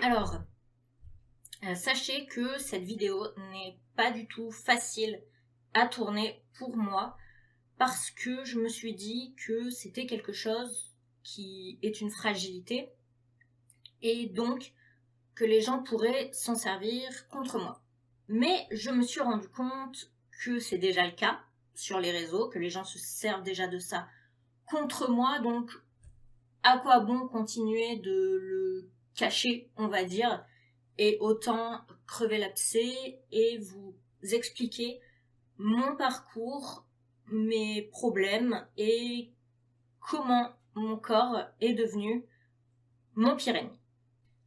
Alors, sachez que cette vidéo n'est pas du tout facile à tourner pour moi parce que je me suis dit que c'était quelque chose qui est une fragilité et donc que les gens pourraient s'en servir contre moi. Mais je me suis rendu compte que c'est déjà le cas sur les réseaux, que les gens se servent déjà de ça contre moi, donc à quoi bon continuer de le cacher, on va dire, et autant crever l'abcès et vous expliquer mon parcours, mes problèmes et comment mon corps est devenu mon pire ennemi.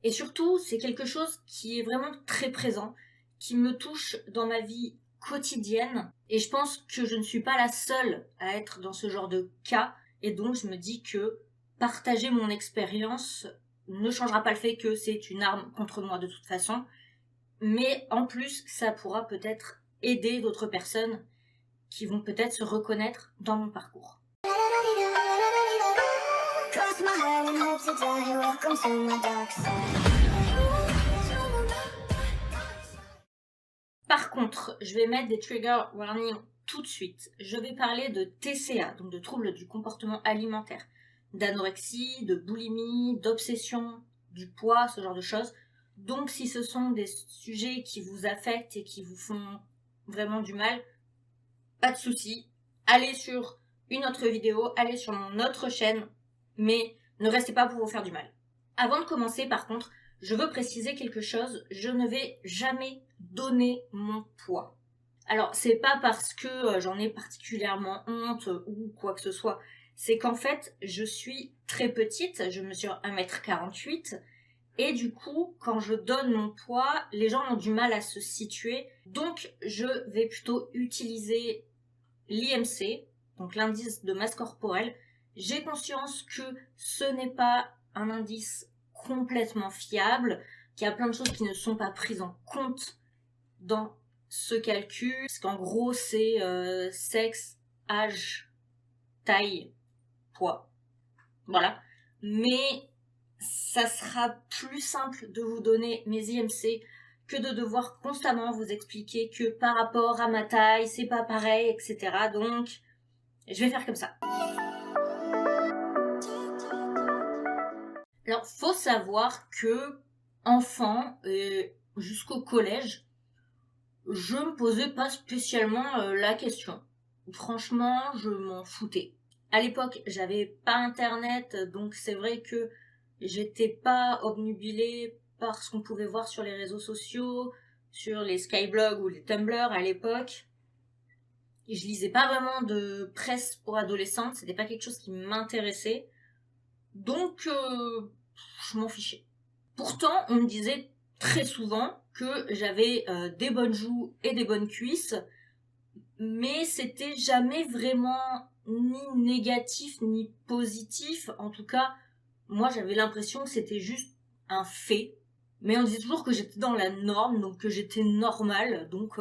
Et surtout, c'est quelque chose qui est vraiment très présent, qui me touche dans ma vie quotidienne. Et je pense que je ne suis pas la seule à être dans ce genre de cas. Et donc, je me dis que partager mon expérience ne changera pas le fait que c'est une arme contre moi de toute façon. Mais en plus, ça pourra peut-être aider d'autres personnes qui vont peut-être se reconnaître dans mon parcours. Par contre, je vais mettre des trigger warnings tout de suite. Je vais parler de TCA, donc de troubles du comportement alimentaire, d'anorexie, de boulimie, d'obsession, du poids, ce genre de choses. Donc si ce sont des sujets qui vous affectent et qui vous font vraiment du mal, pas de souci. Allez sur une autre vidéo, allez sur mon autre chaîne, mais ne restez pas pour vous faire du mal. Avant de commencer, par contre, je veux préciser quelque chose. Je ne vais jamais donner mon poids. Alors, c'est pas parce que j'en ai particulièrement honte ou quoi que ce soit. C'est qu'en fait, je suis très petite. Je mesure 1m48. Et du coup, quand je donne mon poids, les gens ont du mal à se situer. Donc, je vais plutôt utiliser l'IMC, donc l'indice de masse corporelle. J'ai conscience que ce n'est pas un indice complètement fiable, qu'il y a plein de choses qui ne sont pas prises en compte dans ce calcul, parce qu'en gros c'est sexe, âge, taille, poids, voilà. Mais ça sera plus simple de vous donner mes IMC que de devoir constamment vous expliquer que par rapport à ma taille, c'est pas pareil, etc. Donc, je vais faire comme ça. Alors, faut savoir que, enfant, jusqu'au collège, je me posais pas spécialement la question. Franchement, je m'en foutais. À l'époque, j'avais pas internet, donc c'est vrai que j'étais pas obnubilée par ce qu'on pouvait voir sur les réseaux sociaux, sur les Skyblogs ou les Tumblr à l'époque. Et je lisais pas vraiment de presse pour adolescentes, c'était pas quelque chose qui m'intéressait. Donc, je m'en fichais. Pourtant, on me disait très souvent que j'avais des bonnes joues et des bonnes cuisses, mais c'était jamais vraiment ni négatif ni positif. En tout cas, moi j'avais l'impression que c'était juste un fait. Mais on disait toujours que j'étais dans la norme, donc que j'étais normale, donc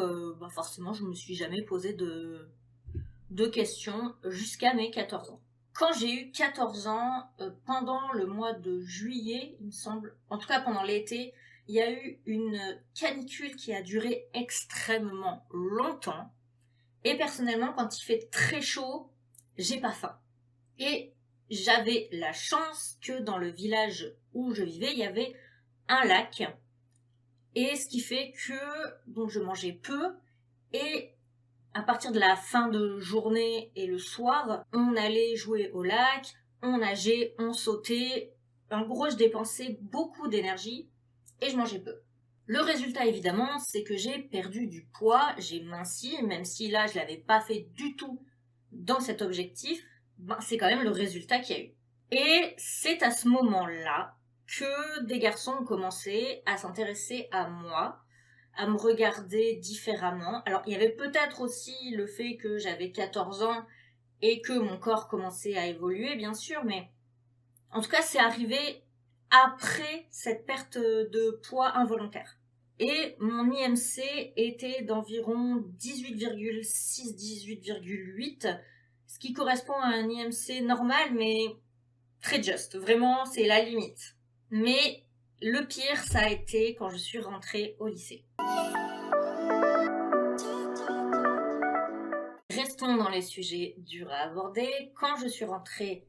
forcément je me suis jamais posé de questions jusqu'à mes 14 ans. Quand j'ai eu 14 ans, pendant le mois de juillet, il me semble, en tout cas pendant l'été, il y a eu une canicule qui a duré extrêmement longtemps. Et personnellement, quand il fait très chaud, j'ai pas faim. Et j'avais la chance que dans le village où je vivais, il y avait un lac. Et ce qui fait que donc je mangeais peu et à partir de la fin de journée et le soir, on allait jouer au lac, on nageait, on sautait. En gros, je dépensais beaucoup d'énergie et je mangeais peu. Le résultat, évidemment, c'est que j'ai perdu du poids, j'ai minci, même si là, je l'avais pas fait du tout dans cet objectif, c'est quand même le résultat qu'il y a eu. Et c'est à ce moment-là que des garçons ont commencé à s'intéresser à moi, à me regarder différemment. Alors, il y avait peut-être aussi le fait que j'avais 14 ans et que mon corps commençait à évoluer, bien sûr, mais en tout cas, c'est arrivé après cette perte de poids involontaire. Et mon IMC était d'environ 18,6-18,8, ce qui correspond à un IMC normal, mais très juste. Vraiment, c'est la limite. Mais Le pire, ça a été quand je suis rentrée au lycée. Restons dans les sujets durs à aborder. Quand je suis rentrée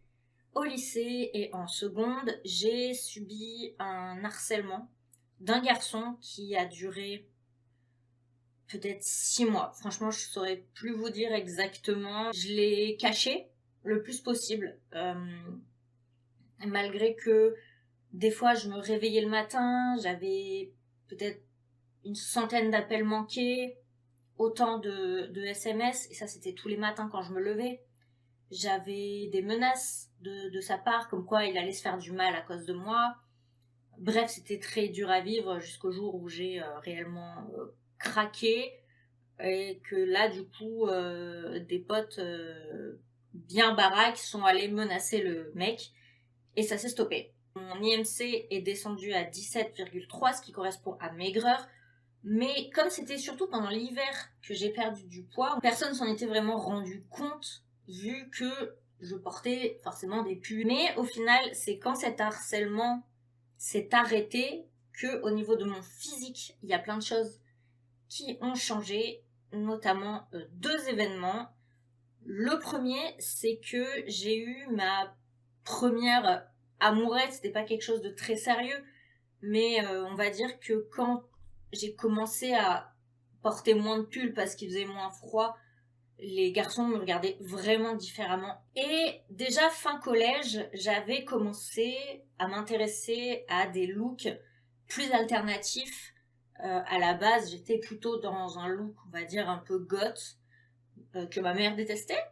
au lycée et en seconde, j'ai subi un harcèlement d'un garçon qui a duré peut-être 6 mois. Franchement, je saurais plus vous dire exactement. Je l'ai caché le plus possible, malgré que des fois je me réveillais le matin, j'avais peut-être une centaine d'appels manqués, autant de SMS, et ça c'était tous les matins quand je me levais. J'avais des menaces de sa part, comme quoi il allait se faire du mal à cause de moi. Bref, c'était très dur à vivre jusqu'au jour où j'ai réellement craqué, et que là du coup des potes bien baraques sont allés menacer le mec et ça s'est stoppé. Mon IMC est descendu à 17,3, ce qui correspond à maigreur, mais comme c'était surtout pendant l'hiver que j'ai perdu du poids, personne s'en était vraiment rendu compte vu que je portais forcément des pulls. Mais au final, c'est quand cet harcèlement s'est arrêté que au niveau de mon physique, il y a plein de choses qui ont changé, notamment 2 événements. Le premier, c'est que j'ai eu ma première amourette. C'était pas quelque chose de très sérieux, mais on va dire que quand j'ai commencé à porter moins de pull parce qu'il faisait moins froid, les garçons me regardaient vraiment différemment. Et déjà fin collège, j'avais commencé à m'intéresser à des looks plus alternatifs. À la base, j'étais plutôt dans un look, on va dire, un peu goth, que ma mère détestait.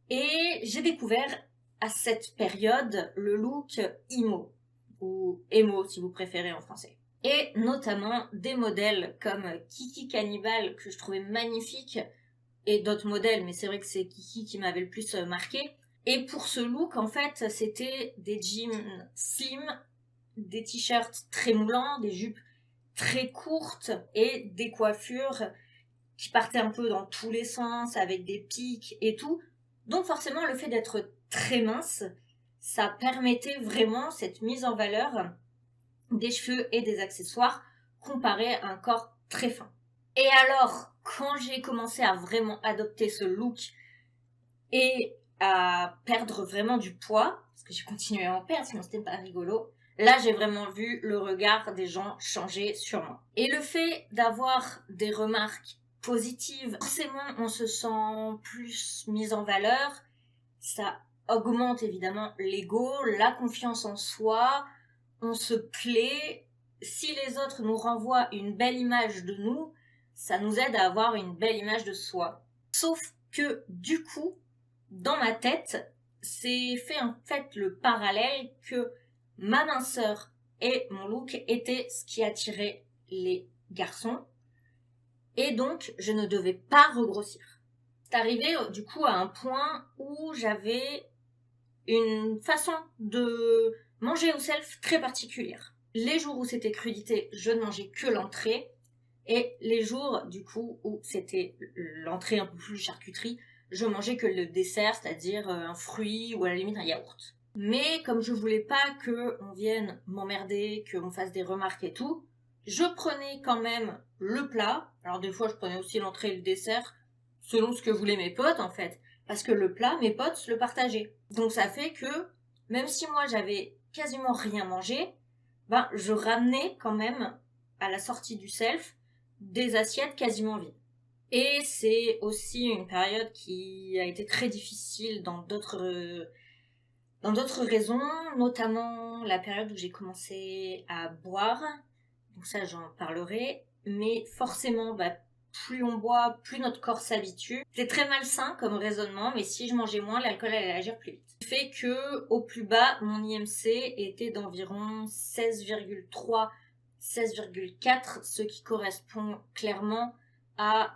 Et j'ai découvert à cette période le look emo, ou emo si vous préférez en français. Et notamment des modèles comme Kiki Cannibal que je trouvais magnifique, et d'autres modèles, mais c'est vrai que c'est Kiki qui m'avait le plus marqué. Et pour ce look, en fait, c'était des jeans slim, des t-shirts très moulants, des jupes très courtes et des coiffures qui partaient un peu dans tous les sens, avec des pics et tout. Donc forcément, le fait d'être très mince, ça permettait vraiment cette mise en valeur des cheveux et des accessoires comparé à un corps très fin. Et alors, quand j'ai commencé à vraiment adopter ce look et à perdre vraiment du poids, parce que j'ai continué à en perdre, sinon c'était pas rigolo, là j'ai vraiment vu le regard des gens changer sur moi. Et le fait d'avoir des remarques positives, forcément on se sent plus mis en valeur, ça augmente évidemment l'ego, la confiance en soi, on se plaît. Si les autres nous renvoient une belle image de nous, ça nous aide à avoir une belle image de soi. Sauf que du coup, dans ma tête, c'est fait en fait le parallèle que ma minceur et mon look étaient ce qui attirait les garçons, et donc je ne devais pas regrossir. C'est arrivé du coup à un point où j'avais une façon de manger au self très particulière. Les jours où c'était crudité, je ne mangeais que l'entrée, et les jours du coup où c'était l'entrée un peu plus charcuterie, je mangeais que le dessert, c'est-à-dire un fruit ou à la limite un yaourt. Mais comme je voulais pas qu'on vienne m'emmerder, qu'on fasse des remarques et tout, je prenais quand même le plat. Alors des fois je prenais aussi l'entrée et le dessert, selon ce que voulaient mes potes en fait. Parce que le plat, mes potes le partageaient. Donc ça fait que, même si moi j'avais quasiment rien mangé, ben je ramenais quand même à la sortie du self des assiettes quasiment vides. Et c'est aussi une période qui a été très difficile dans d'autres raisons, notamment la période où j'ai commencé à boire. Donc ça, j'en parlerai. Mais forcément, plus on boit, plus notre corps s'habitue. C'est très malsain comme raisonnement, mais si je mangeais moins, l'alcool allait agir plus vite. Ce qui fait que, au plus bas, mon IMC était d'environ 16,3, 16,4, ce qui correspond clairement à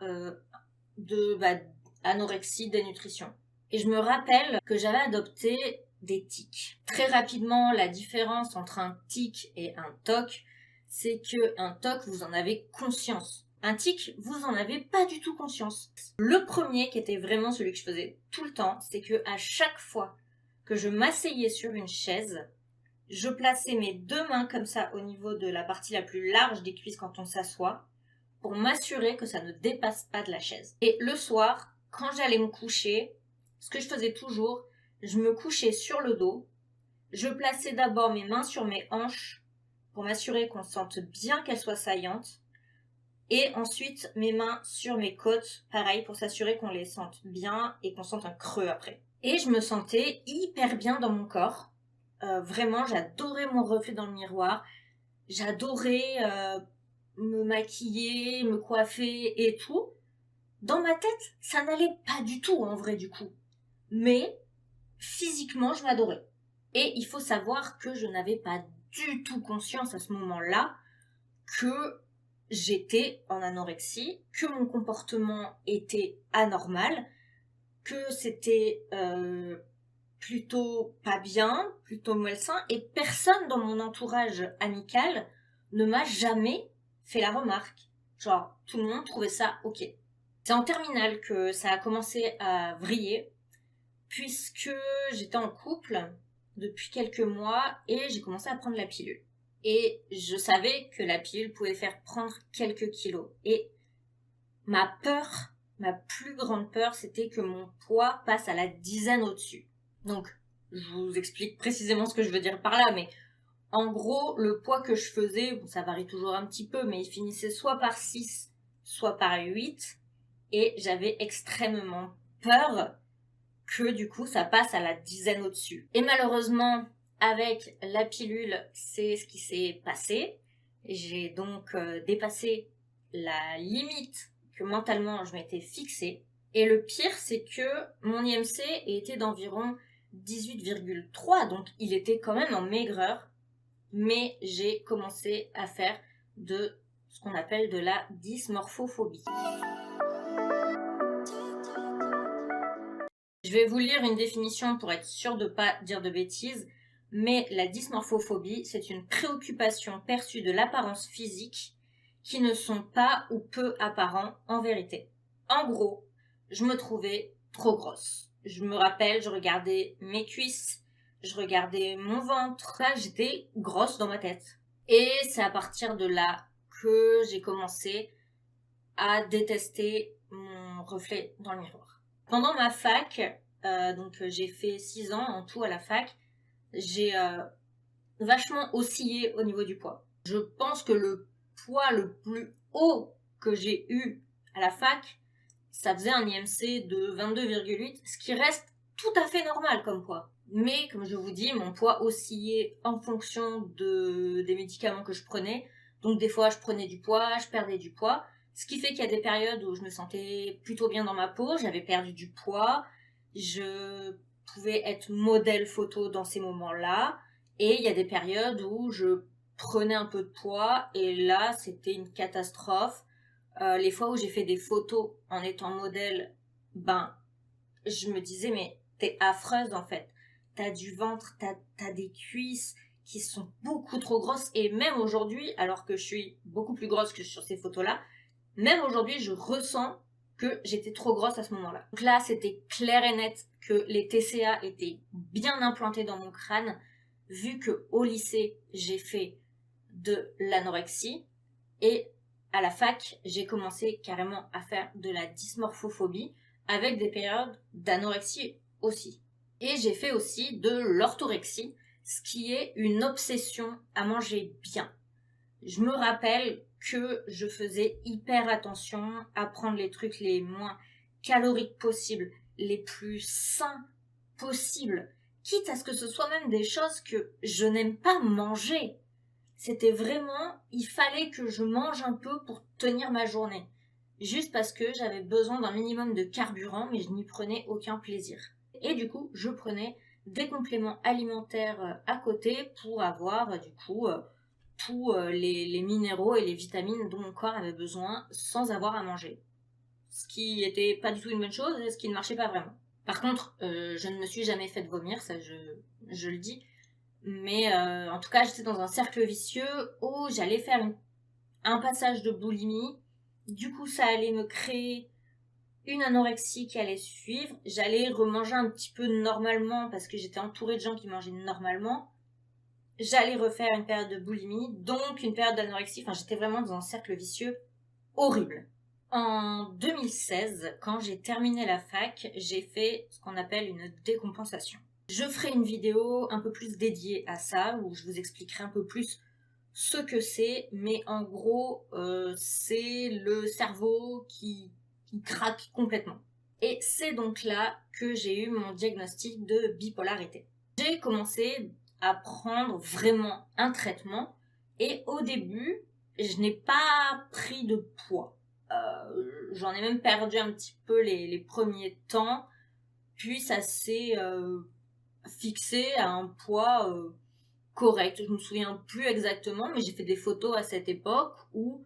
anorexie, dénutrition. Et je me rappelle que j'avais adopté des tics. Très rapidement, la différence entre un tic et un TOC, c'est que un TOC, vous en avez conscience. Un tic, vous en avez pas du tout conscience. Le premier, qui était vraiment celui que je faisais tout le temps, c'est que à chaque fois que je m'asseyais sur une chaise, Je plaçais mes 2 mains comme ça au niveau de la partie la plus large des cuisses quand on s'assoit pour m'assurer que ça ne dépasse pas de la chaise. Et le soir, quand j'allais me coucher, ce que je faisais toujours, je me couchais sur le dos, je plaçais d'abord mes mains sur mes hanches pour m'assurer qu'on sente bien qu'elles soient saillantes. Et ensuite, mes mains sur mes côtes, pareil, pour s'assurer qu'on les sente bien et qu'on sente un creux après. Et je me sentais hyper bien dans mon corps. Vraiment, j'adorais mon reflet dans le miroir. J'adorais me maquiller, me coiffer et tout. Dans ma tête, ça n'allait pas du tout en vrai du coup. Mais physiquement, je m'adorais. Et il faut savoir que je n'avais pas du tout conscience à ce moment-là que j'étais en anorexie, que mon comportement était anormal, que c'était plutôt pas bien, plutôt malsain, et personne dans mon entourage amical ne m'a jamais fait la remarque. Genre, tout le monde trouvait ça ok. C'est en terminale que ça a commencé à vriller, puisque j'étais en couple depuis quelques mois et j'ai commencé à prendre la pilule. Et je savais que la pilule pouvait faire prendre quelques kilos. Et ma peur, ma plus grande peur, c'était que mon poids passe à la dizaine au-dessus. Donc, je vous explique précisément ce que je veux dire par là, mais en gros, le poids que je faisais, bon, ça varie toujours un petit peu, mais il finissait soit par 6, soit par 8, et j'avais extrêmement peur que du coup ça passe à la dizaine au-dessus. Et malheureusement, avec la pilule, c'est ce qui s'est passé. J'ai donc dépassé la limite que mentalement je m'étais fixée. Et le pire, c'est que mon IMC était d'environ 18,3, donc il était quand même en maigreur. Mais j'ai commencé à faire de ce qu'on appelle de la dysmorphophobie. Je vais vous lire une définition pour être sûre de ne pas dire de bêtises, mais la dysmorphophobie, c'est une préoccupation perçue de l'apparence physique qui ne sont pas ou peu apparents en vérité. En gros, je me trouvais trop grosse. Je me rappelle, je regardais mes cuisses, je regardais mon ventre. Là, j'étais grosse dans ma tête. Et c'est à partir de là que j'ai commencé à détester mon reflet dans le miroir. Pendant ma fac, donc j'ai fait 6 ans en tout à la fac, j'ai vachement oscillé au niveau du poids. Je pense que le poids le plus haut que j'ai eu à la fac, ça faisait un IMC de 22,8, ce qui reste tout à fait normal comme poids. Mais comme je vous dis, mon poids oscillait en fonction des médicaments que je prenais. Donc des fois je prenais du poids, je perdais du poids. Ce qui fait qu'il y a des périodes où je me sentais plutôt bien dans ma peau, j'avais perdu du poids, je pouvais être modèle photo dans ces moments-là. Et il y a des périodes où je prenais un peu de poids et là c'était une catastrophe. Les fois où j'ai fait des photos en étant modèle, ben je me disais mais t'es affreuse en fait. T'as du ventre, t'as des cuisses qui sont beaucoup trop grosses et même aujourd'hui, alors que je suis beaucoup plus grosse que sur ces photos-là, même aujourd'hui je ressens que j'étais trop grosse à ce moment-là. Donc là c'était clair et net que les TCA étaient bien implantés dans mon crâne, vu que au lycée j'ai fait de l'anorexie et à la fac j'ai commencé carrément à faire de la dysmorphophobie avec des périodes d'anorexie aussi. Et j'ai fait aussi de l'orthorexie, ce qui est une obsession à manger bien. Je me rappelle que je faisais hyper attention à prendre les trucs les moins caloriques possibles, les plus sains possibles, quitte à ce que ce soit même des choses que je n'aime pas manger. C'était vraiment, il fallait que je mange un peu pour tenir ma journée. Juste parce que j'avais besoin d'un minimum de carburant, mais je n'y prenais aucun plaisir. Et du coup, je prenais des compléments alimentaires à côté pour avoir du coup tous les minéraux et les vitamines dont mon corps avait besoin sans avoir à manger. Ce qui était pas du tout une bonne chose et ce qui ne marchait pas vraiment. Par contre, je ne me suis jamais fait vomir, ça je le dis. Mais en tout cas, j'étais dans un cercle vicieux où j'allais faire un passage de boulimie. Du coup, ça allait me créer une anorexie qui allait suivre. J'allais remanger un petit peu normalement parce que j'étais entourée de gens qui mangeaient normalement. j'allais refaire une période de boulimie, donc une période d'anorexie. Enfin, j'étais vraiment dans un cercle vicieux horrible. En 2016, quand j'ai terminé la fac, j'ai fait ce qu'on appelle une décompensation. Je ferai une vidéo un peu plus dédiée à ça, où je vous expliquerai un peu plus ce que c'est, mais en gros, c'est le cerveau qui craque complètement. Et c'est donc là que j'ai eu mon diagnostic de bipolarité. J'ai commencé à prendre vraiment un traitement, et au début, je n'ai pas pris de poids. J'en ai même perdu un petit peu les premiers temps, puis ça s'est fixé à un poids correct. Je me souviens plus exactement, mais j'ai fait des photos à cette époque où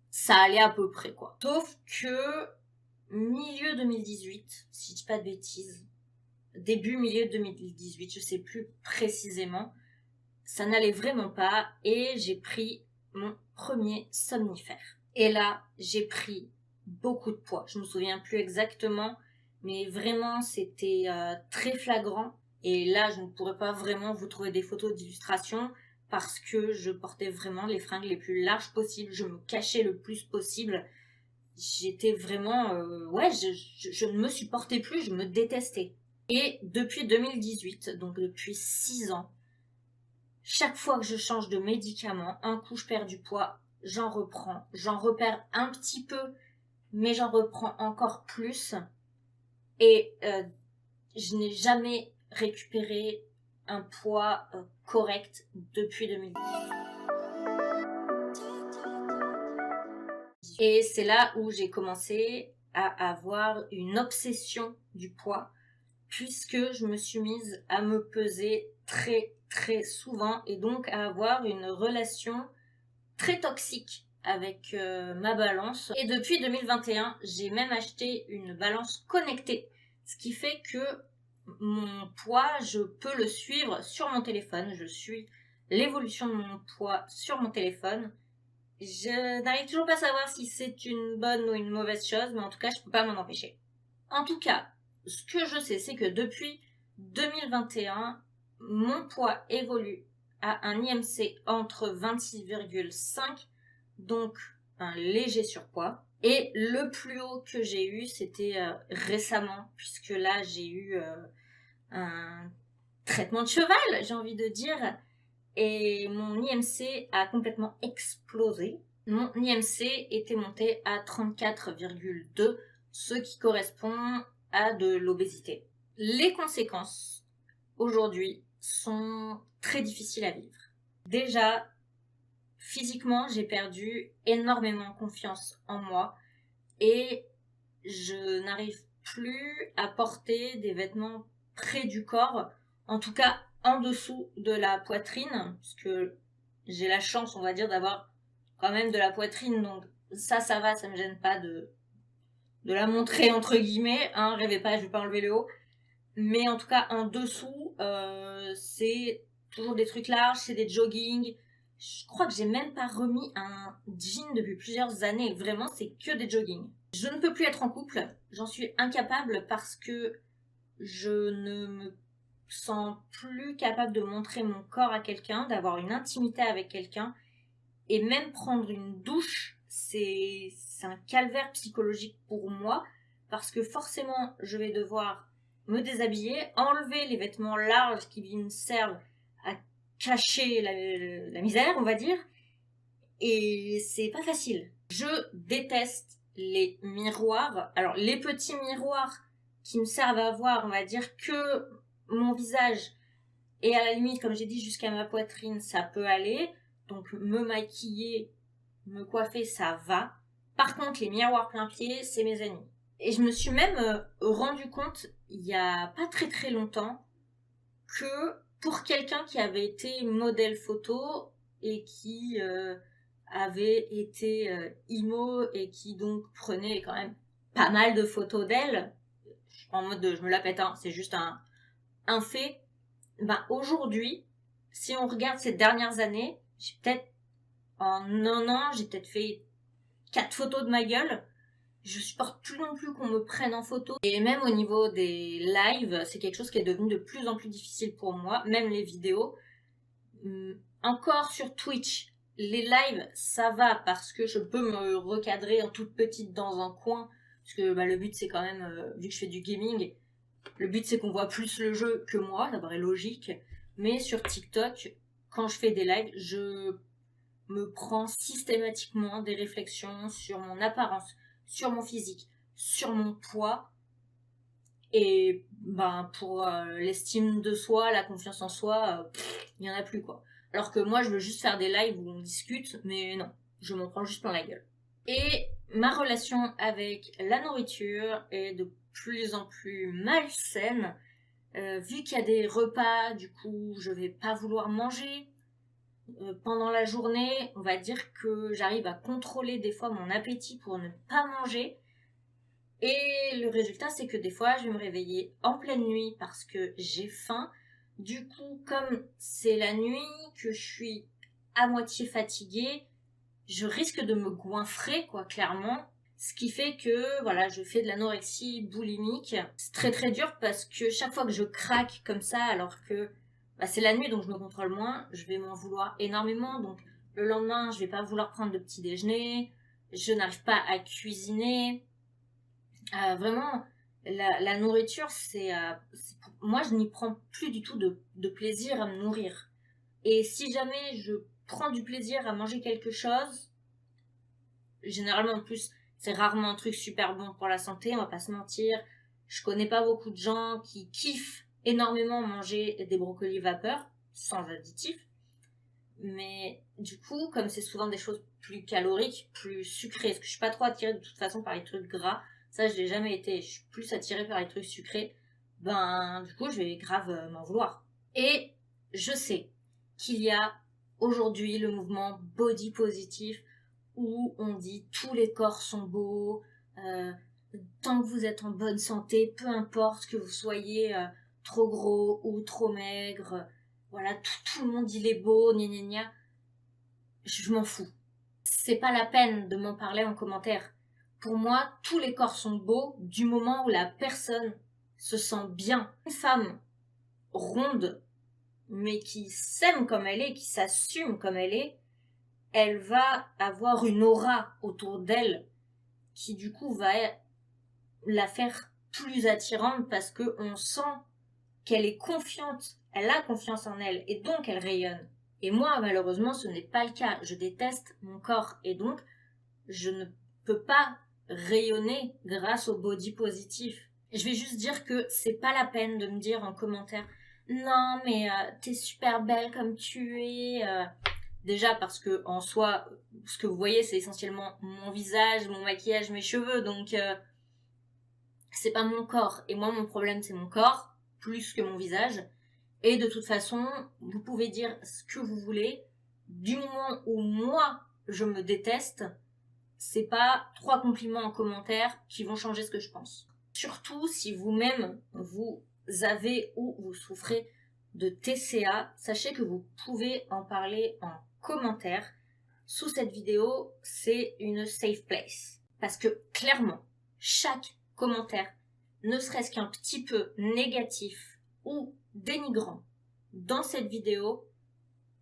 ça allait à peu près, quoi. Sauf que milieu 2018, si je dis pas de bêtises, milieu 2018, je sais plus précisément, ça n'allait vraiment pas et j'ai pris mon premier somnifère. Et là, j'ai pris beaucoup de poids. Je me souviens plus exactement, mais vraiment, c'était très flagrant. Et là, je ne pourrais pas vraiment vous trouver des photos d'illustration parce que je portais vraiment les fringues les plus larges possibles. Je me cachais le plus possible. J'étais vraiment... je ne me supportais plus, je me détestais. Et depuis 2018, donc depuis 6 ans, chaque fois que je change de médicament, un coup je perds du poids, j'en reprends. J'en repère un petit peu, mais j'en reprends encore plus. Et je n'ai jamais récupéré un poids correct depuis 2010. Et c'est là où j'ai commencé à avoir une obsession du poids, puisque je me suis mise à me peser très très souvent et donc à avoir une relation très toxique avec ma balance. Et depuis 2021, j'ai même acheté une balance connectée, ce qui fait que mon poids, je peux le suivre sur mon téléphone. Je suis l'évolution de mon poids sur mon téléphone. Je n'arrive toujours pas à savoir si c'est une bonne ou une mauvaise chose, mais en tout cas, je peux pas m'en empêcher. En tout cas, ce que je sais, c'est que depuis 2021, mon poids évolue à un IMC entre 26,5, donc un léger surpoids. Et le plus haut que j'ai eu, c'était récemment, puisque là, j'ai eu un traitement de cheval, j'ai envie de dire, et mon IMC a complètement explosé. Mon IMC était monté à 34,2, ce qui correspond à de l'obésité. Les conséquences, aujourd'hui, sont très difficiles à vivre. Déjà, physiquement, j'ai perdu énormément confiance en moi et je n'arrive plus à porter des vêtements près du corps, en tout cas en dessous de la poitrine, puisque j'ai la chance, on va dire, d'avoir quand même de la poitrine, donc ça va, ça me gêne pas de la montrer entre guillemets, hein, rêvez pas, je vais pas enlever le haut, mais en tout cas en dessous, c'est toujours des trucs larges, c'est des joggings. Je crois que j'ai même pas remis un jean depuis plusieurs années, vraiment c'est que des joggings. Je ne peux plus être en couple, j'en suis incapable parce que je ne me sens plus capable de montrer mon corps à quelqu'un, d'avoir une intimité avec quelqu'un, et même prendre une douche, c'est un calvaire psychologique pour moi, parce que forcément je vais devoir me déshabiller, enlever les vêtements larges qui me servent à cacher la misère, on va dire, et c'est pas facile. Je déteste les miroirs. Alors les petits miroirs qui me servent à voir, on va dire, que mon visage, et à la limite, comme j'ai dit, jusqu'à ma poitrine, ça peut aller. Donc me maquiller, me coiffer, ça va. Par contre, les miroirs plein pied, c'est mes ennemis. Et je me suis même rendu compte, il y a pas très très longtemps, que pour quelqu'un qui avait été modèle photo et qui avait été imo et qui donc prenait quand même pas mal de photos d'elle, en mode de je me la pète, hein, c'est juste un fait. Ben aujourd'hui, si on regarde ces dernières années, j'ai peut-être en un an, j'ai peut-être fait 4 photos de ma gueule. Je supporte plus non plus qu'on me prenne en photo. Et même au niveau des lives, c'est quelque chose qui est devenu de plus en plus difficile pour moi, même les vidéos. Encore sur Twitch, les lives, ça va parce que je peux me recadrer en toute petite dans un coin. Parce que le but, c'est quand même, vu que je fais du gaming, le but, c'est qu'on voit plus le jeu que moi, ça paraît logique. Mais sur TikTok, quand je fais des lives, je me prends systématiquement des réflexions sur mon apparence, sur mon physique, sur mon poids. Et pour l'estime de soi, la confiance en soi, il y en a plus quoi. Alors que moi je veux juste faire des lives où on discute, mais non, je m'en prends juste plein la gueule. Et ma relation avec la nourriture est de plus en plus malsaine. Vu qu'il y a des repas, du coup je vais pas vouloir manger. Pendant la journée, on va dire que j'arrive à contrôler des fois mon appétit pour ne pas manger. Et le résultat, c'est que des fois, je vais me réveiller en pleine nuit parce que j'ai faim. Du coup, comme c'est la nuit, que je suis à moitié fatiguée, je risque de me goinfrer, quoi, clairement. Ce qui fait que, voilà, je fais de l'anorexie boulimique. C'est très très dur parce que chaque fois que je craque comme ça, alors que c'est la nuit, donc je me contrôle moins, je vais m'en vouloir énormément. Donc le lendemain, je vais pas vouloir prendre de petit déjeuner, je n'arrive pas à cuisiner. Vraiment, la nourriture, moi, je n'y prends plus du tout de plaisir à me nourrir. Et si jamais je prends du plaisir à manger quelque chose, généralement, en plus, c'est rarement un truc super bon pour la santé, on va pas se mentir. Je connais pas beaucoup de gens qui kiffent énormément manger des brocolis vapeur, sans additifs. Mais du coup, comme c'est souvent des choses plus caloriques, plus sucrées, parce que je suis pas trop attirée de toute façon par les trucs gras, ça je l'ai jamais été, je suis plus attirée par les trucs sucrés, du coup je vais grave m'en vouloir. Et je sais qu'il y a aujourd'hui le mouvement body positif où on dit tous les corps sont beaux, tant que vous êtes en bonne santé, peu importe que vous soyez trop gros ou trop maigre, voilà, tout le monde il est beau, gna gna gna. Je m'en fous. C'est pas la peine de m'en parler en commentaire. Pour moi, tous les corps sont beaux du moment où la personne se sent bien. Une femme ronde, mais qui s'aime comme elle est, qui s'assume comme elle va avoir une aura autour d'elle qui du coup va la faire plus attirante parce que on sent qu'elle est confiante, elle a confiance en elle et donc elle rayonne. Et moi, malheureusement, ce n'est pas le cas. Je déteste mon corps et donc je ne peux pas rayonner grâce au body positif. Et je vais juste dire que c'est pas la peine de me dire en commentaire non mais t'es super belle comme tu es. Déjà parce que en soi, ce que vous voyez, c'est essentiellement mon visage, mon maquillage, mes cheveux, donc c'est pas mon corps. Et moi, mon problème, c'est mon corps, plus que mon visage. Et de toute façon, vous pouvez dire ce que vous voulez. Du moment où moi, je me déteste, c'est pas 3 compliments en commentaire qui vont changer ce que je pense. Surtout si vous-même, vous avez ou vous souffrez de TCA, sachez que vous pouvez en parler en commentaire. Sous cette vidéo, c'est une safe place. Parce que clairement, chaque commentaire, ne serait-ce qu'un petit peu négatif ou dénigrant dans cette vidéo,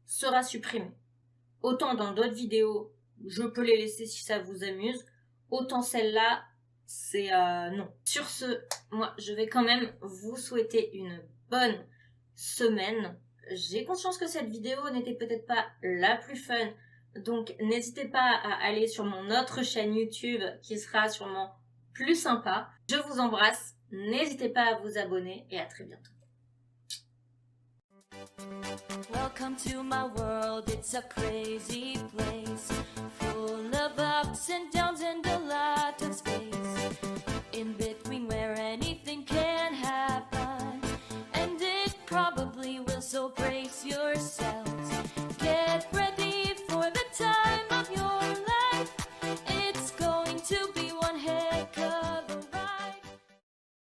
sera supprimé. Autant dans d'autres vidéos, je peux les laisser si ça vous amuse, autant celle-là, c'est non. Sur ce, moi, je vais quand même vous souhaiter une bonne semaine. J'ai conscience que cette vidéo n'était peut-être pas la plus fun, donc n'hésitez pas à aller sur mon autre chaîne YouTube qui sera sûrement plus sympa. Je vous embrasse, n'hésitez pas à vous abonner et à très bientôt. Welcome to my world, it's a crazy place, full of ups and downs.